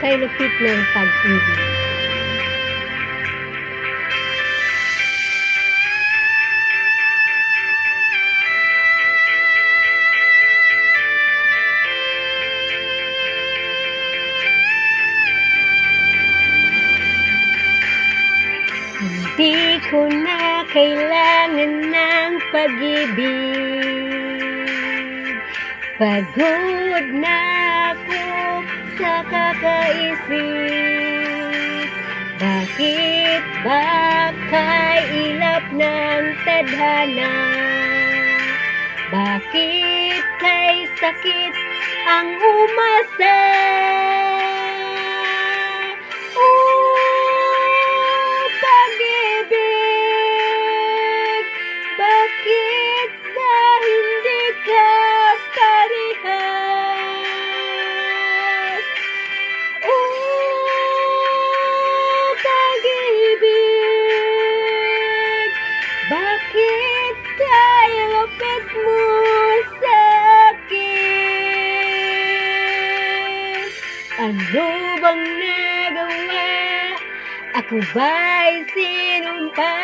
kay lupit ng pag-ibig. Hindi ko na kailangan ng pag-ibig. Pagod na ako sa kakaisip. Bakit ba kailap ng tadhana? Bakit kay sakit ang umasa? Bakit ba hindi ka parehas? Pag-ibig, bakit kay lupit mo sa akin? Ano bang nagawa? Ako ba'y sinumpa?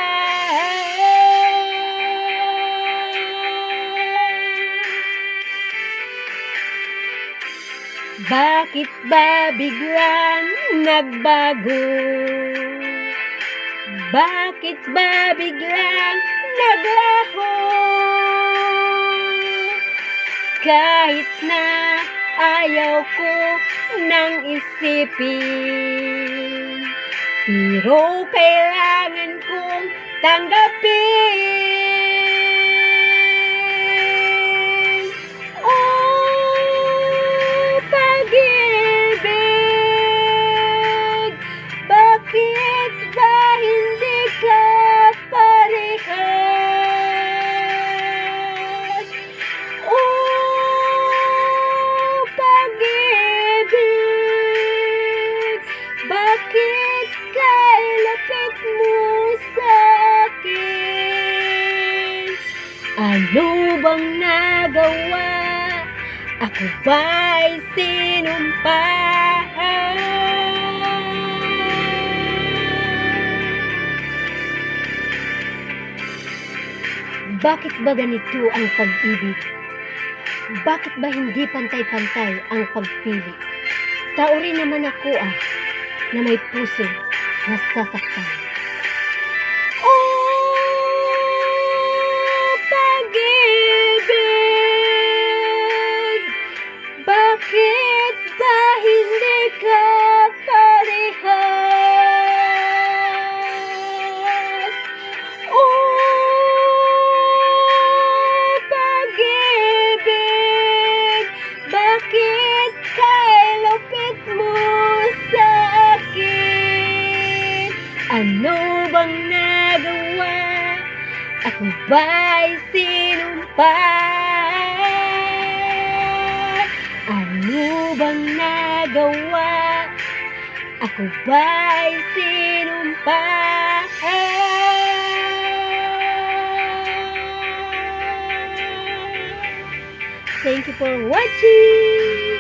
Bakit ba biglang nagbago? Bakit ba biglang naglaho? Kahit na ayaw ko nang isipin, pero kailangan kong tanggapin. Pag-ibig, bakit ba hindi ka parehas? Pag-ibig, bakit kay lapit mo sa akin? Ano bang nagawa? Ako ba'y sinumpa? Bakit ba ganito ang pag-ibig? Bakit ba hindi pantay-pantay ang pagpili? Tao rin naman ako na may puso na sasaktan. Pag-ibig, bakit ba hindi ka parehas? Pag-ibig, bakit kay lupit mo sa akin? Ano bang nagawa? Ako ba'y sinumpa? Ano bang nagawa? Ako ba'y sinumpa? Thank you for watching!